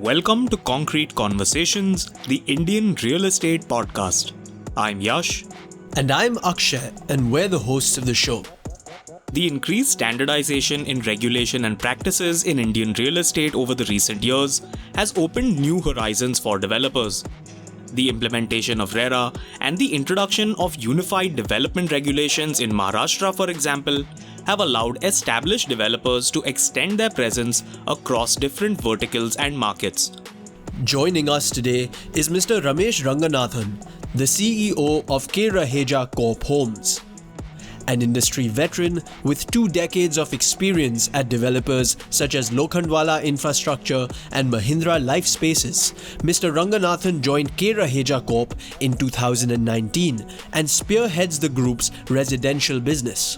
Welcome to Concrete Conversations, the Indian Real Estate Podcast. I'm Yash. And I'm Akshay, and we're the hosts of the show. The increased standardization in regulation and practices in Indian real estate over the recent years has opened new horizons for developers. The implementation of RERA and the introduction of unified development regulations in Maharashtra, for example, have allowed established developers to extend their presence across different verticals and markets. Joining us today is Mr. Ranganathan, the CEO of K Raheja Corp Homes. An industry veteran with 2 decades of experience at developers such as Lokhandwala Infastructure and Mahindra Lifespaces, Mr. Ranganathan joined K Raheja Corp in 2019 and spearheads the group's residential business.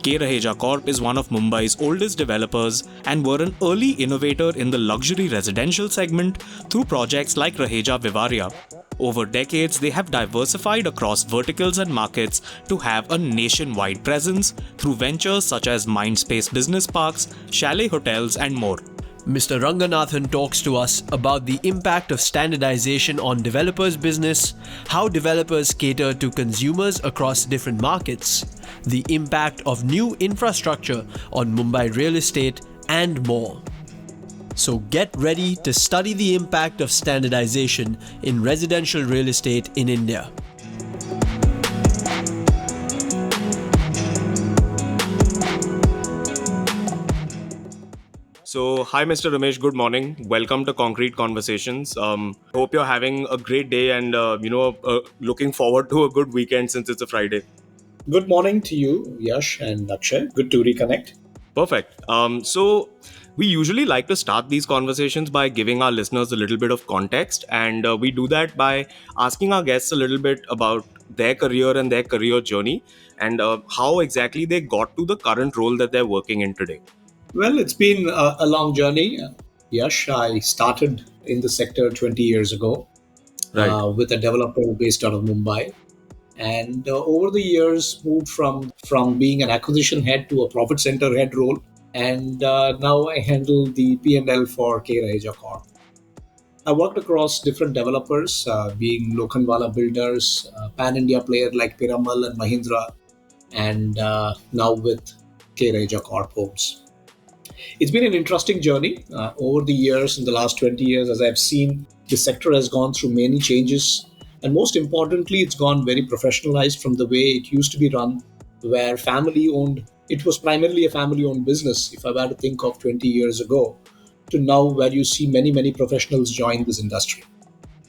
K Raheja Corp is one of Mumbai's oldest developers and were an early innovator in the luxury residential segment through projects like Raheja Vivarea. Over decades, they have diversified across verticals and markets to have a nationwide presence through ventures such as Mindspace Business Parks, Chalet hotels, and more. Mr. Ranganathan talks to us about the impact of standardization on developers' business, how developers cater to consumers across different markets, the impact of new infrastructure on Mumbai real estate, and more. So get ready to study the impact of standardization in residential real estate in India. So, hi Mr. Ramesh, good morning. Welcome to Concrete Conversations. Hope you're having a great day and looking forward to a good weekend since it's a Friday. Good morning to you, Yash and Akshay. Good to reconnect. Perfect. So we usually like to start these conversations by giving our listeners a little bit of context, and we do that by asking our guests a little bit about their career and their career journey and how exactly they got to the current role that they're working in today. Well, it's been a long journey. Yash, I started in the sector 20 years ago with a developer based out of Mumbai. And over the years, moved from being an acquisition head to a profit center head role. And now I handle the P&L for K Raheja Corp. I worked across different developers, being Lokhandwala builders, pan-India player like Piramal and Mahindra, and now with K Raheja Corp Homes. It's been an interesting journey over the years. In the last 20 years, as I've seen, the sector has gone through many changes. And most importantly, it's gone very professionalized from the way it used to be run, where family-owned, it was primarily a family-owned business, if I were to think of 20 years ago, to now where you see many professionals join this industry.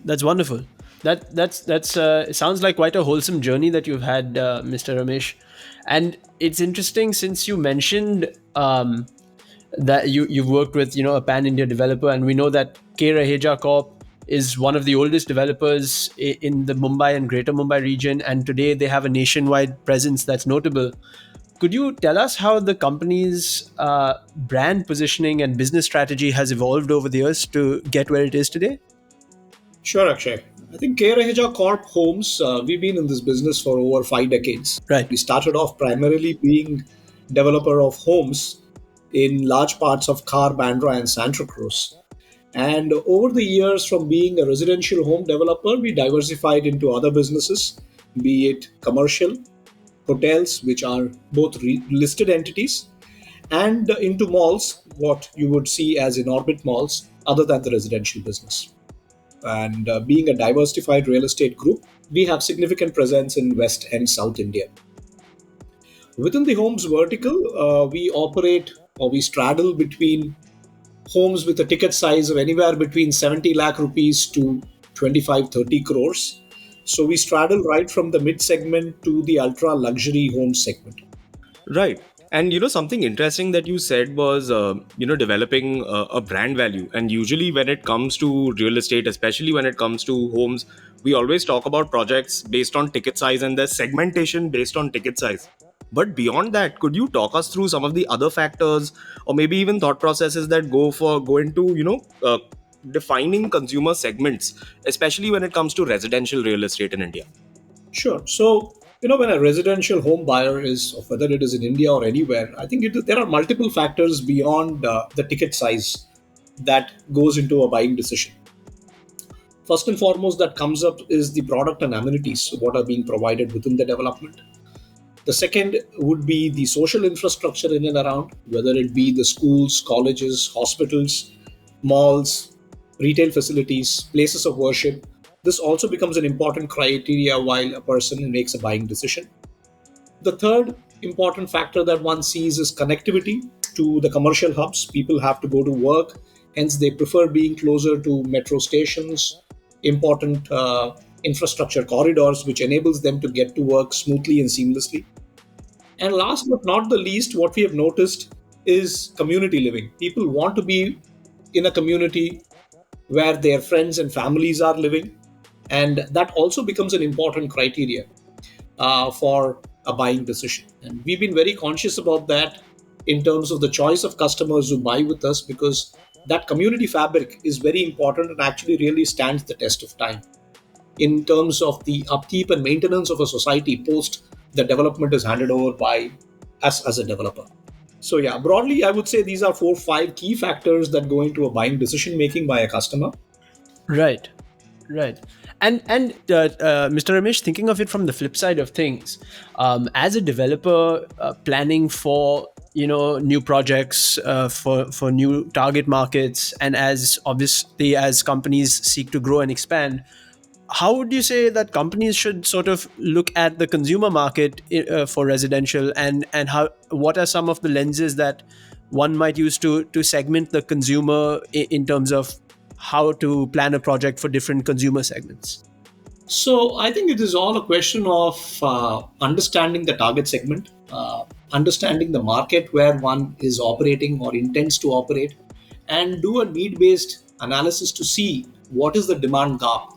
That's wonderful. That sounds like quite a wholesome journey that you've had, Mr. Ramesh. And it's interesting since you mentioned that you've worked with a pan-India developer, and we know that K Raheja Corp is one of the oldest developers in the Mumbai and Greater Mumbai region, and today they have a nationwide presence that's notable. Could you tell us how the company's brand positioning and business strategy has evolved over the years to get where it is today? Sure, Akshay. I think K Raheja Corp Homes, we've been in this business for over 5 decades. Right. We started off primarily being developer of homes in large parts of Khar, Bandra and Santa Cruz. And over the years, from being a residential home developer, we diversified into other businesses, be it commercial, hotels, which are both listed entities, and into malls, what you would see as in orbit malls, other than the residential business. And being a diversified real estate group, we have significant presence in West and South India. Within the homes vertical, we operate or we straddle between homes with a ticket size of anywhere between 70 lakh rupees to 25-30 crores. So we straddle right from the mid segment to the ultra luxury home segment. Right. And something interesting that you said was, developing a brand value. And usually when it comes to real estate, especially when it comes to homes, we always talk about projects based on ticket size and there's segmentation based on ticket size. But beyond that, could you talk us through some of the other factors or maybe even thought processes that go into, defining consumer segments, especially when it comes to residential real estate in India? Sure. So, when a residential home buyer is, whether it is in India or anywhere, I think there are multiple factors beyond the ticket size that goes into a buying decision. First and foremost, that comes up is the product and amenities, what are being provided within the development. The second would be the social infrastructure in and around, whether it be the schools, colleges, hospitals, malls, retail facilities, places of worship. This also becomes an important criteria while a person makes a buying decision. The third important factor that one sees is connectivity to the commercial hubs. People have to go to work, hence, they prefer being closer to metro stations, important infrastructure corridors, which enables them to get to work smoothly and seamlessly. And last but not the least, what we have noticed is community living. People want to be in a community where their friends and families are living, and that also becomes an important criteria for a buying decision. And we've been very conscious about that in terms of the choice of customers who buy with us, because that community fabric is very important and actually really stands the test of time in terms of the upkeep and maintenance of a society post the development is handed over by us as a developer. So yeah, broadly, I would say these are 4 5 key factors that go into a buying decision making by a customer. Right, right. And Mr. Ramesh, thinking of it from the flip side of things, as a developer planning for new projects, for new target markets, and as obviously as companies seek to grow and expand, how would you say that companies should sort of look at the consumer market for residential, and how, what are some of the lenses that one might use to segment the consumer in terms of how to plan a project for different consumer segments? So I think it is all a question of understanding the target segment, understanding the market where one is operating or intends to operate, and do a need based analysis to see what is the demand gap.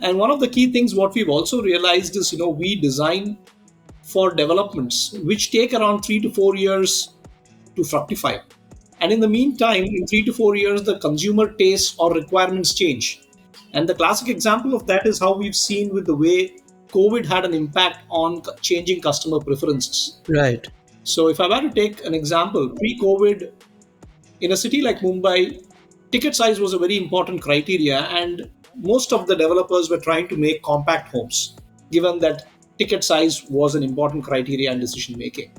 And one of the key things what we've also realized is, we design for developments which take around 3 to 4 years to fructify. And in the meantime, in 3 to 4 years, the consumer tastes or requirements change. And the classic example of that is how we've seen with the way COVID had an impact on changing customer preferences. Right. So, if I were to take an example, pre COVID, in a city like Mumbai, ticket size was a very important criteria, and most of the developers were trying to make compact homes, given that ticket size was an important criteria in decision making.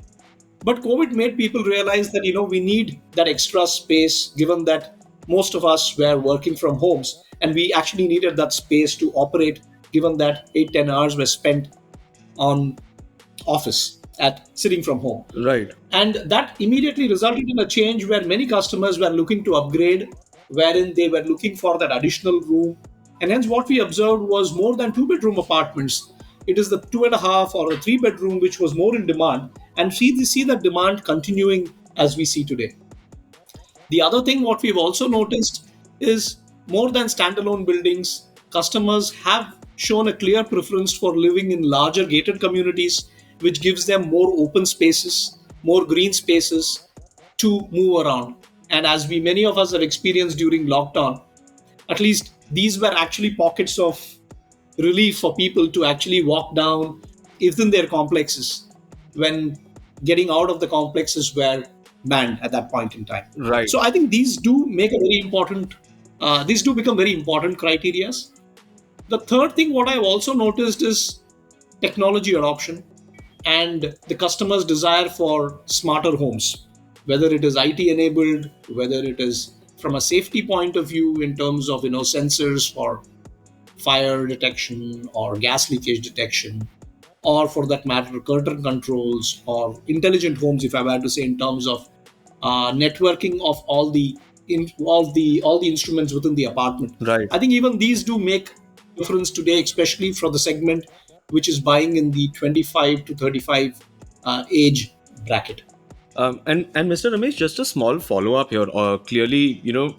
But COVID made people realize that we need that extra space, given that most of us were working from homes, and we actually needed that space to operate, given that 8 10 hours were spent on office at sitting from home. Right. And that immediately resulted in a change where many customers were looking to upgrade, wherein they were looking for that additional room. And hence, what we observed was more than 2 bedroom apartments. It is the 2.5 or a 3 bedroom which was more in demand, and see that demand continuing as we see today. The other thing, what we've also noticed is more than standalone buildings, customers have shown a clear preference for living in larger gated communities, which gives them more open spaces, more green spaces to move around. And as we many of us have experienced during lockdown, at least these were actually pockets of relief for people to actually walk down within their complexes when getting out of the complexes were banned at that point in time. Right. So I think these do make a very important, these do become very important criterias. The third thing, what I've also noticed is technology adoption and the customer's desire for smarter homes, whether it is IT enabled, whether it is from a safety point of view in terms of sensors for fire detection or gas leakage detection, or for that matter, curtain controls or intelligent homes, if I were to say, in terms of networking of all the instruments within the apartment. Right. I think even these do make difference today, especially for the segment which is buying in the 25 to 35 age bracket. And Mr. Ramesh, just a small follow up here. Clearly,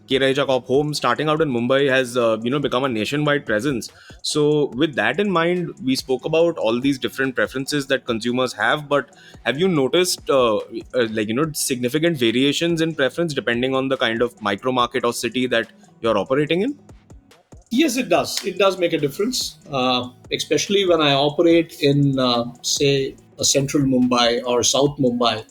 K Raheja Corp Home starting out in Mumbai has become a nationwide presence. So, with that in mind, we spoke about all these different preferences that consumers have. But have you noticed, significant variations in preference depending on the kind of micro market or city that you're operating in? Yes, it does. It does make a difference, especially when I operate in, say, a central Mumbai or South Mumbai.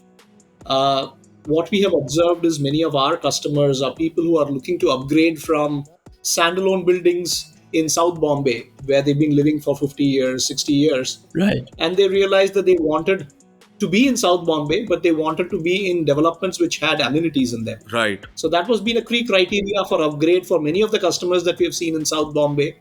what we have observed is many of our customers are people who are looking to upgrade from standalone buildings in South Bombay, where they've been living for 50 years, 60 years, Right. and they realized that they wanted to be in South Bombay, but they wanted to be in developments which had amenities in them. Right. So that was been a key criteria for upgrade for many of the customers that we have seen in South Bombay.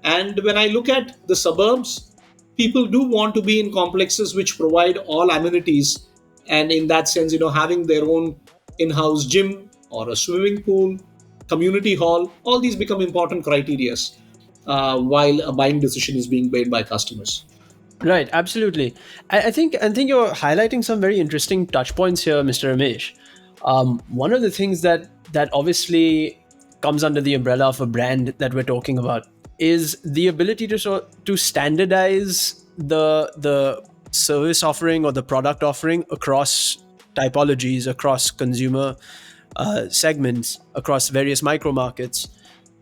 And when I look at the suburbs, people do want to be in complexes which provide all amenities. And in that sense, having their own in house gym or a swimming pool, community hall, all these become important criteria while a buying decision is being made by customers. Right, absolutely. I think you're highlighting some very interesting touch points here, Mr. Ramesh. One of the things that obviously comes under the umbrella of a brand that we're talking about is the ability to standardize the service offering or the product offering across typologies, across consumer segments, across various micro markets.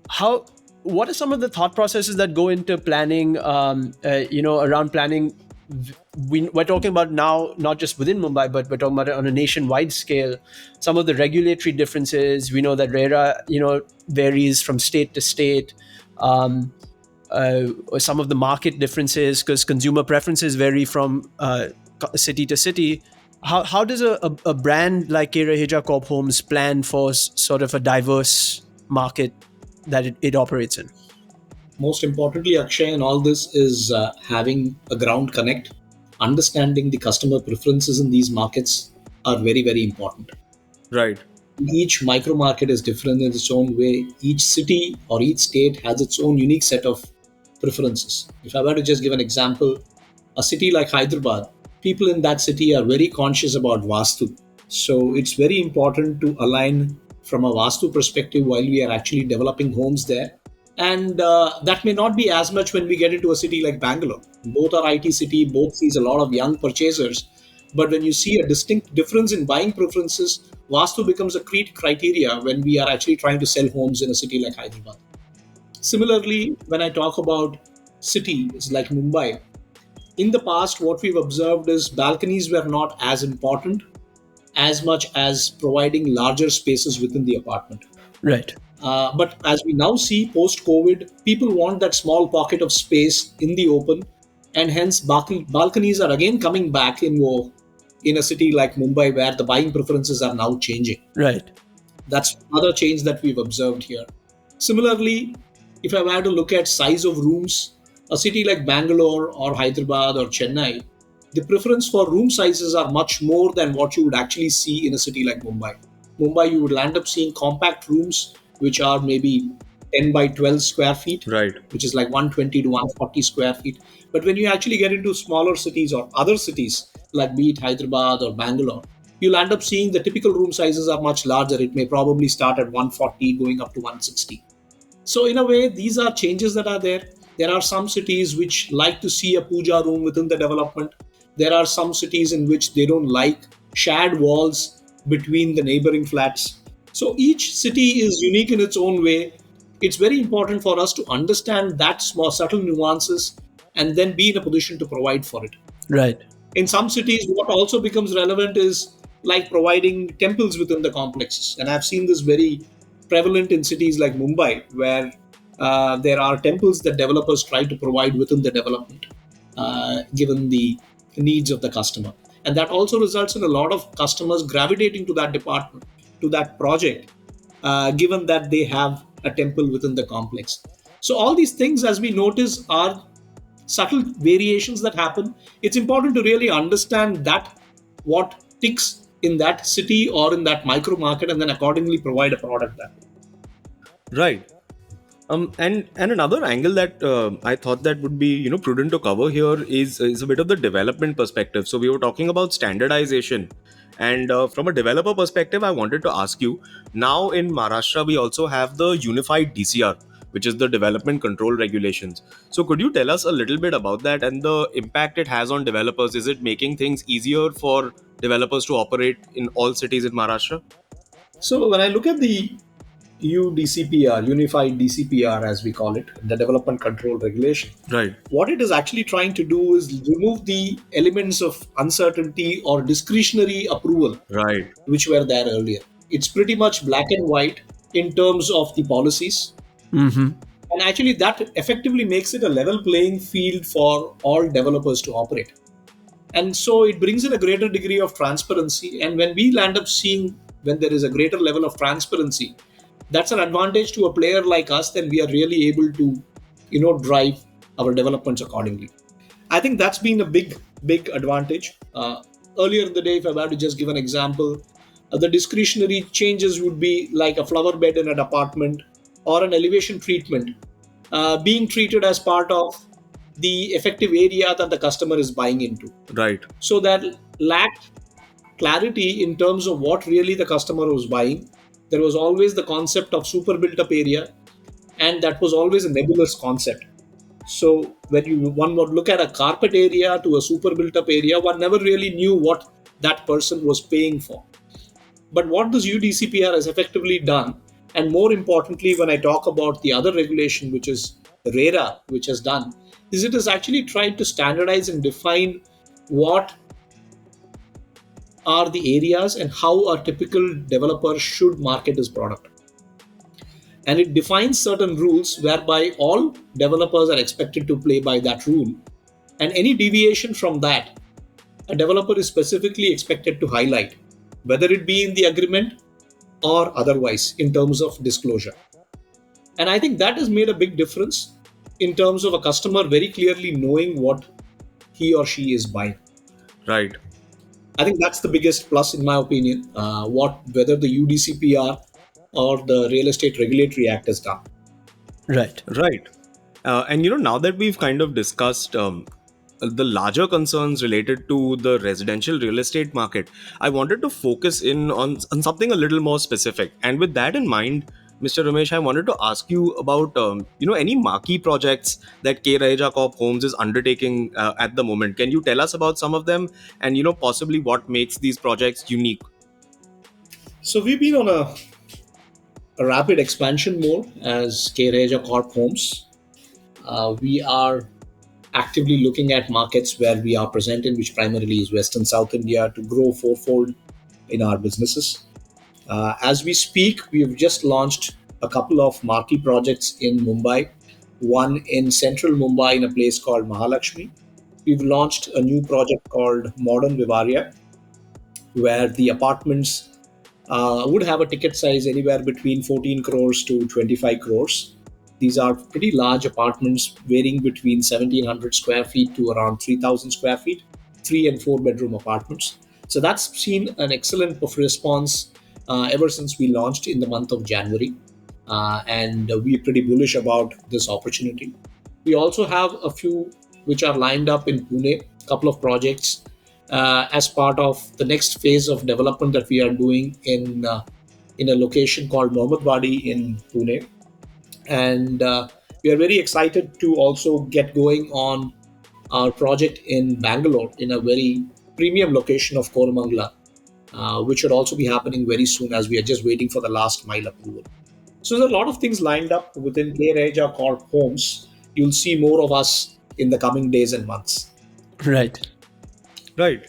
How What are some of the thought processes that go into planning, around planning? We're talking about now not just within Mumbai, but we're talking about it on a nationwide scale. Some of the regulatory differences, we know that RERA varies from state to state. um, or some of the market differences, because consumer preferences vary from city to city. How does a brand like K Raheja Corp Homes plan for sort of a diverse market that it operates in? Most importantly, Akshay, in all this is having a ground connect, understanding the customer preferences in these markets are very, very important. Right. Each micro market is different in its own way. Each city or each state has its own unique set of preferences. If I were to just give an example, a city like Hyderabad, people in that city are very conscious about Vastu. So it's very important to align from a Vastu perspective while we are actually developing homes there. And that may not be as much when we get into a city like Bangalore. Both are IT city, both sees a lot of young purchasers. But when you see a distinct difference in buying preferences, Vastu becomes a key criteria when we are actually trying to sell homes in a city like Hyderabad. Similarly, when I talk about cities like Mumbai, in the past, what we've observed is balconies were not as important as much as providing larger spaces within the apartment. Right. But as we now see post COVID, people want that small pocket of space in the open, and hence balconies are again coming back in vogue in a city like Mumbai, where the buying preferences are now changing. Right. That's another change that we've observed here. Similarly, if I were to look at size of rooms, a city like Bangalore or Hyderabad or Chennai, the preference for room sizes are much more than what you would actually see in a city like Mumbai. Mumbai, you would land up seeing compact rooms which are maybe 10 by 12 square feet, Right. which is like 120 to 140 square feet. But when you actually get into smaller cities or other cities, like be it Hyderabad or Bangalore, you'll end up seeing the typical room sizes are much larger. It may probably start at 140 going up to 160. So in a way, these are changes that are there. There are some cities which like to see a puja room within the development. There are some cities in which they don't like shared walls between the neighboring flats. So each city is unique in its own way. It's very important for us to understand that small subtle nuances and then be in a position to provide for it. Right. In some cities, what also becomes relevant is like providing temples within the complexes. And I've seen this very prevalent in cities like Mumbai, where there are temples that developers try to provide within the development, given the needs of the customer. And that also results in a lot of customers gravitating to that department, to that project, given that they have a temple within the complex. So, all these things, as we notice, are subtle variations that happen. It's important to really understand that what ticks in that city or in that micro market, and then accordingly provide a product that way. Right. And another angle that I thought that would be prudent to cover here is a bit of the development perspective. So we were talking about standardization, and from a developer perspective, I wanted to ask you. Now in Maharashtra, we also have the unified DCR, which is the development control regulations. So could you tell us a little bit about that and the impact it has on developers? Is it making things easier for developers to operate in all cities in Maharashtra? So when I look at the UDCPR, Unified DCPR, as we call it, the Development Control Regulation. Right. What it is actually trying to do is remove the elements of uncertainty or discretionary approval Right. which were there earlier. It's pretty much black and white in terms of the policies. Mm-hmm. And actually, that effectively makes it a level playing field for all developers to operate. And so it brings in a greater degree of transparency. And when we land up seeing when there is a greater level of transparency, that's an advantage to a player like us. Then we are really able to, drive our developments accordingly. I think that's been a big advantage. Earlier in the day, if I were to just give an example, the discretionary changes would be like a flower bed in an apartment or an elevation treatment being treated as part of the effective area that the customer is buying into. Right. So that lacked clarity in terms of what really the customer was buying. There was always the concept of super built up area, and that was always a nebulous concept. So when one would look at a carpet area to a super built up area, one never really knew what that person was paying for. But what this UDCPR has effectively done, and more importantly, when I talk about the other regulation, which is RERA, which has done, is it has actually tried to standardize and define what are the areas and how a typical developer should market his product. And it defines certain rules whereby all developers are expected to play by that rule. And any deviation from that, a developer is specifically expected to highlight, whether it be in the agreement or otherwise in terms of disclosure. And I think that has made a big difference in terms of a customer very clearly knowing what he or she is buying. Right. I think that's the biggest plus, in my opinion, what whether the UDCPR or the Real Estate Regulatory Act has done. Right. Right. And now that we've kind of discussed the larger concerns related to the residential real estate market, I wanted to focus in on something a little more specific. And with that in mind, Mr. Ramesh, I wanted to ask you about any marquee projects that K Raheja Corp Homes is undertaking at the moment. Can you tell us about some of them, and possibly what makes these projects unique? So we've been on a rapid expansion mode as K Raheja Corp Homes. We are actively looking at markets where we are present in, which primarily is West and South India, to grow fourfold in our businesses. As we speak, we've just launched a couple of marquee projects in Mumbai, one in central Mumbai in a place called Mahalakshmi. We've launched a new project called Modern Vivarea, where the apartments would have a ticket size anywhere between 14 crores to 25 crores. These are pretty large apartments, varying between 1,700 square feet to around 3,000 square feet, 3 and 4 bedroom apartments. So that's seen an excellent response ever since we launched in the month of January. And we're pretty bullish about this opportunity. We also have a few which are lined up in Pune, a couple of projects as part of the next phase of development that we are doing in a location called Mohammadwadi in Pune. And we are very excited to also get going on our project in Bangalore in a very premium location of Koramangala, which should also be happening very soon as we are just waiting for the last mile approval. So there's a lot of things lined up within K Raheja Corp Homes. You'll see more of us in the coming days and months. Right. Right.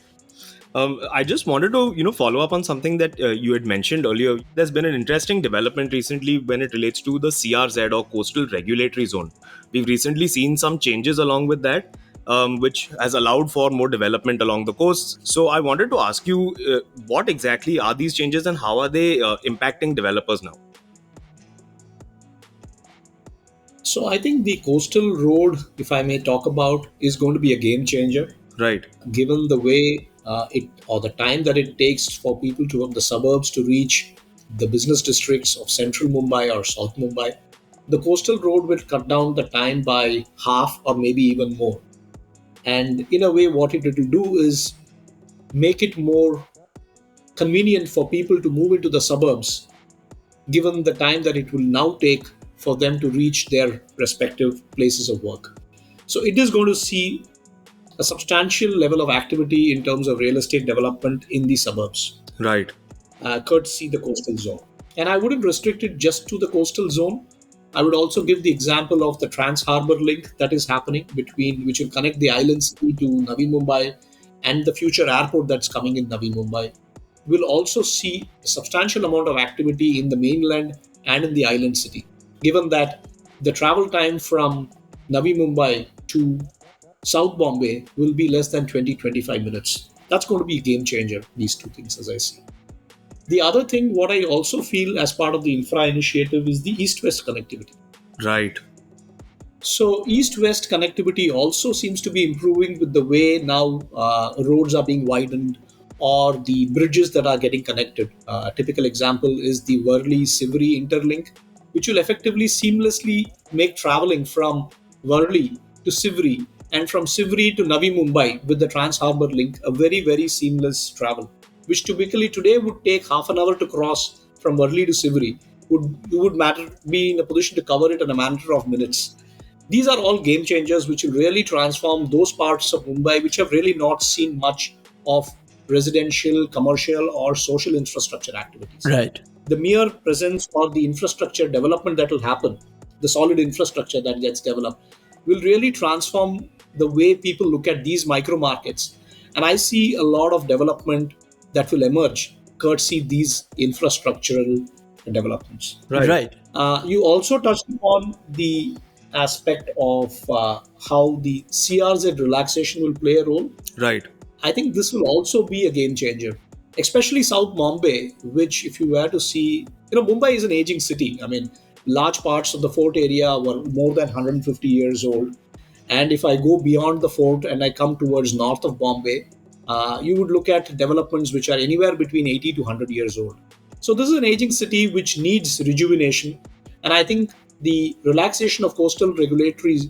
I just wanted to, follow up on something that you had mentioned earlier. There's been an interesting development recently when it relates to the CRZ, or Coastal Regulatory Zone. We've recently seen some changes along with that, which has allowed for more development along the coast. So I wanted to ask you, what exactly are these changes and how are they impacting developers now? So I think the coastal road, if I may talk about, is going to be a game changer, Right. given the way it or the time that it takes for people to the suburbs to reach the business districts of central Mumbai or South Mumbai. The coastal road will cut down the time by half or maybe even more. And in a way, what it will do is make it more convenient for people to move into the suburbs, given the time that it will now take for them to reach their respective places of work. So it is going to see a substantial level of activity in terms of real estate development in the suburbs, Right. courtesy the coastal zone. And I wouldn't restrict it just to the coastal zone. I would also give the example of the Trans Harbour link that is happening between, which will connect the island city to Navi Mumbai, and the future airport that's coming in Navi Mumbai. We'll also see a substantial amount of activity in the mainland and in the island city, given that the travel time from Navi Mumbai to South Bombay will be less than 20-25 minutes. That's going to be a game changer, these two things, as I see. The other thing, what I also feel as part of the infra initiative, is the east west connectivity. Right. So, east west connectivity also seems to be improving with the way now roads are being widened or the bridges that are getting connected. A typical example is the Worli Sivri interlink, which will effectively seamlessly make traveling from Worli to Sivri and from Sivri to Navi Mumbai with the Trans Harbour link a very, very seamless travel, which typically today would take half an hour to cross from Worli to Sivri. You would be in a position to cover it in a matter of minutes. These are all game changers which will really transform those parts of Mumbai which have really not seen much of residential, commercial, or social infrastructure activities. Right. The mere presence or the infrastructure development that will happen, the solid infrastructure that gets developed, will really transform the way people look at these micro markets. And I see a lot of development that will emerge courtesy these infrastructural developments. Right. Right. You also touched upon the aspect of how the CRZ relaxation will play a role. Right. I think this will also be a game changer, especially South Bombay, which, if you were to see, Mumbai is an aging city. I mean, large parts of the fort area were more than 150 years old. And if I go beyond the fort and I come towards north of Bombay, you would look at developments which are anywhere between 80 to 100 years old. So this is an aging city which needs rejuvenation. And I think the relaxation of coastal regulatory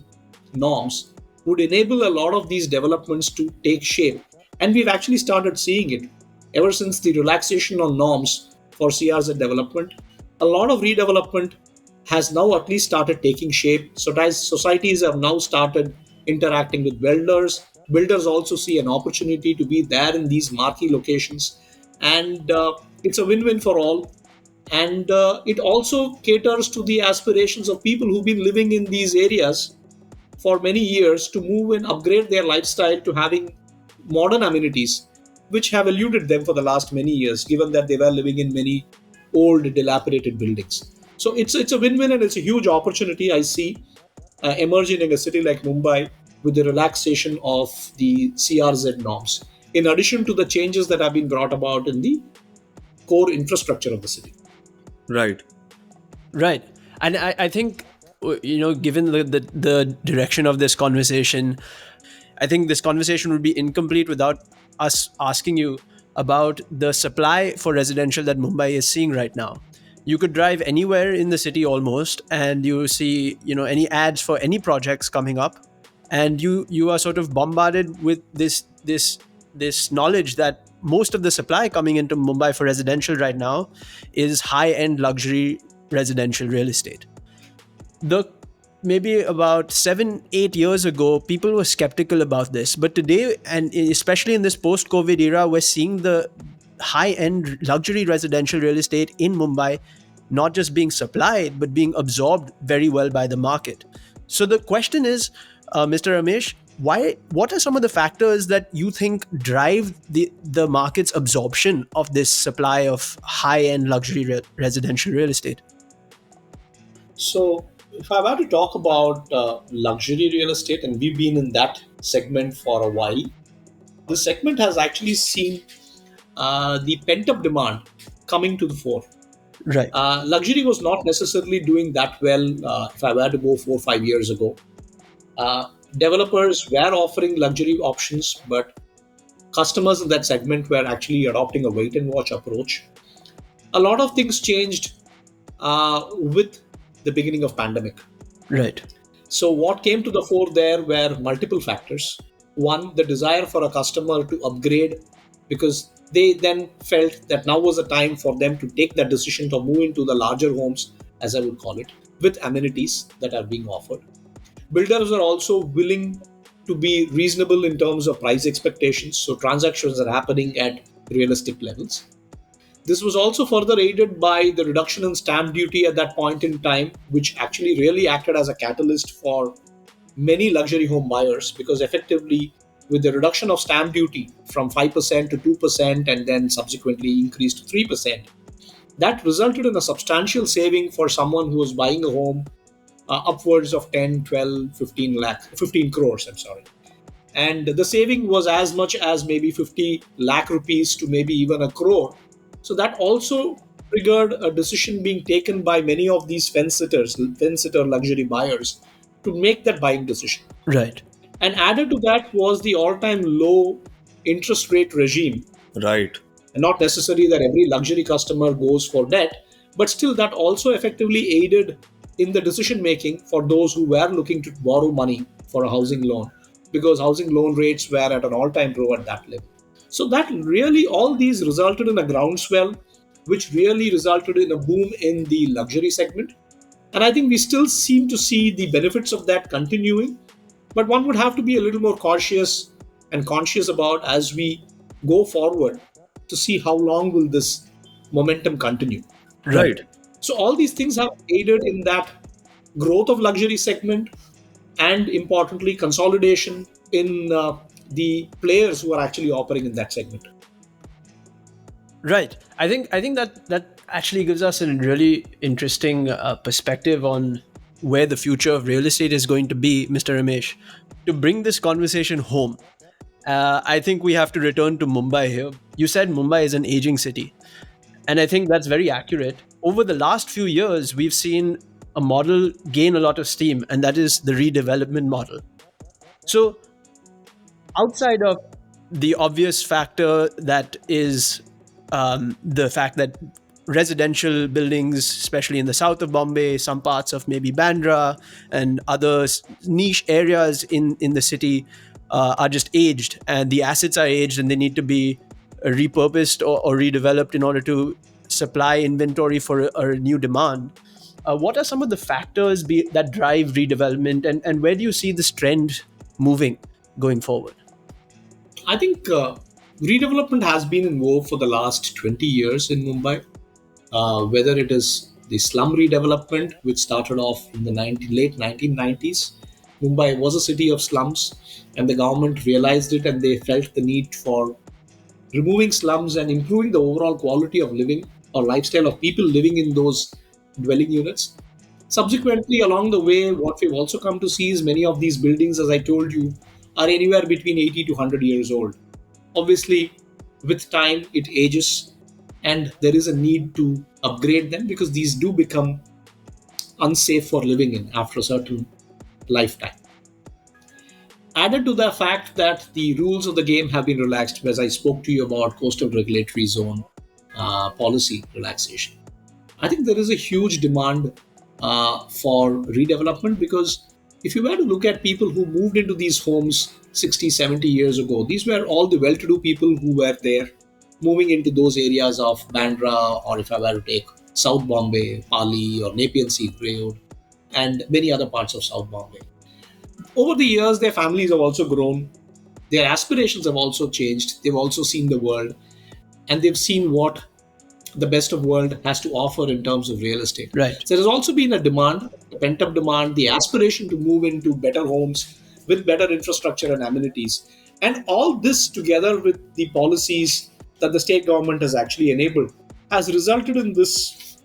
norms would enable a lot of these developments to take shape. And we've actually started seeing it ever since the relaxation on norms for CRZ development. A lot of redevelopment has now at least started taking shape. So societies have now started interacting with builders. Builders also see an opportunity to be there in these marquee locations, and it's a win-win for all. And it also caters to the aspirations of people who've been living in these areas for many years to move and upgrade their lifestyle to having modern amenities, which have eluded them for the last many years, given that they were living in many old, dilapidated buildings. So it's a win-win, and it's a huge opportunity I see emerging in a city like Mumbai with the relaxation of the CRZ norms, in addition to the changes that have been brought about in the core infrastructure of the city. Right. Right. And I think, given the direction of this conversation, I think this conversation would be incomplete without us asking you about the supply for residential that Mumbai is seeing right now. You could drive anywhere in the city almost, and you see, any ads for any projects coming up, and you are sort of bombarded with this knowledge that most of the supply coming into Mumbai for residential right now is high end luxury residential real estate. The Maybe about 7-8 years ago, people were skeptical about this, but today, and especially in this post COVID era, we're seeing the high end luxury residential real estate in Mumbai not just being supplied but being absorbed very well by the market. So the question is, Mr. Ramesh, what are some of the factors that you think drive the market's absorption of this supply of high end luxury residential real estate? So, if I were to talk about luxury real estate, and we've been in that segment for a while, the segment has actually seen the pent up demand coming to the fore. Right. Luxury was not necessarily doing that well if I were to go 4 or 5 years ago. Developers were offering luxury options, but customers in that segment were actually adopting a wait and watch approach. A lot of things changed with the beginning of pandemic. Right. So what came to the fore there were multiple factors. One, the desire for a customer to upgrade, because they then felt that now was the time for them to take that decision to move into the larger homes, as I would call it, with amenities that are being offered. Builders are also willing to be reasonable in terms of price expectations, so transactions are happening at realistic levels. This was also further aided by the reduction in stamp duty at that point in time, which actually really acted as a catalyst for many luxury home buyers, because effectively, with the reduction of stamp duty from 5% to 2% and then subsequently increased to 3%, that resulted in a substantial saving for someone who was buying a home upwards of 10, 12, 15 lakh, 15 crores, I'm sorry. And the saving was as much as maybe 50 lakh rupees to maybe even a crore. So that also triggered a decision being taken by many of these fence sitter luxury buyers to make that buying decision. Right. And added to that was the all time low interest rate regime. Right. And not necessary that every luxury customer goes for debt, but still that also effectively aided in the decision making for those who were looking to borrow money for a housing loan, because housing loan rates were at an all time low at that level. So that really, all these resulted in a groundswell, which really resulted in a boom in the luxury segment. And I think we still seem to see the benefits of that continuing, but one would have to be a little more cautious and conscious about as we go forward to see how long will this momentum continue. Right. Right. So all these things have aided in that growth of luxury segment, and importantly consolidation in the players who are actually operating in that segment. Right. I think that that actually gives us a really interesting perspective on where the future of real estate is going to be, Mr. Ramesh. To bring this conversation home, I think we have to return to Mumbai here. You said Mumbai is an aging city, and I think that's very accurate. Over the last few years, we've seen a model gain a lot of steam, and that is the redevelopment model. So, outside of the obvious factor that is the fact that residential buildings, especially in the south of Bombay, some parts of maybe Bandra and other niche areas in the city are just aged, and the assets are aged and they need to be repurposed or redeveloped in order to supply inventory for a new demand. What are some of the factors that drive redevelopment, and where do you see this trend moving going forward? I think redevelopment has been in vogue for the last 20 years in Mumbai, whether it is the slum redevelopment, which started off in the late 1990s. Mumbai was a city of slums, and the government realized it, and they felt the need for removing slums and improving the overall quality of living or lifestyle of people living in those dwelling units. Subsequently, along the way, what we've also come to see is many of these buildings, as I told you, are anywhere between 80 to 100 years old. Obviously, with time, it ages, and there is a need to upgrade them because these do become unsafe for living in after a certain lifetime. Added to the fact that the rules of the game have been relaxed, as I spoke to you about coastal regulatory zone policy relaxation. I think there is a huge demand for redevelopment, because if you were to look at people who moved into these homes 60, 70 years ago, these were all the well to do people who were there moving into those areas of Bandra, or if I were to take South Bombay, Pali, or Nepean Sea Road, and many other parts of South Bombay. Over the years, their families have also grown, their aspirations have also changed, they've also seen the world, and they've seen what the best of world has to offer in terms of real estate. Right. So there's also been a demand, a pent up demand, the aspiration to move into better homes with better infrastructure and amenities. And all this together with the policies that the state government has actually enabled has resulted in this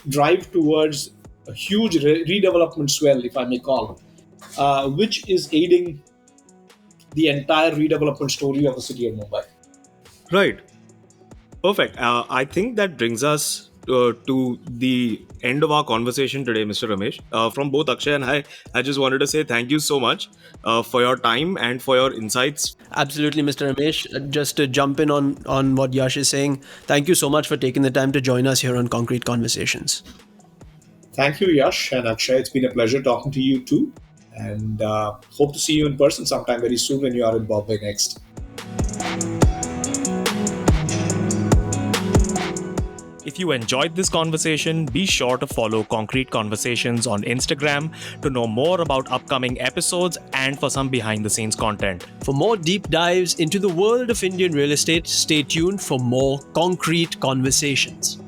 drive towards a huge redevelopment swell, if I may call, which is aiding the entire redevelopment story of the city of Mumbai. Right. Perfect. I think that brings us to the end of our conversation today, Mr. Ramesh. From both Akshay and I just wanted to say thank you so much for your time and for your insights. Absolutely, Mr. Ramesh. Just to jump in on what Yash is saying, thank you so much for taking the time to join us here on Concrete Conversations. Thank you, Yash and Akshay. It's been a pleasure talking to you too. And hope to see you in person sometime very soon when you are in Bombay next. If you enjoyed this conversation, be sure to follow Concrete Conversations on Instagram to know more about upcoming episodes and for some behind the scenes content. For more deep dives into the world of Indian real estate, stay tuned for more Concrete Conversations.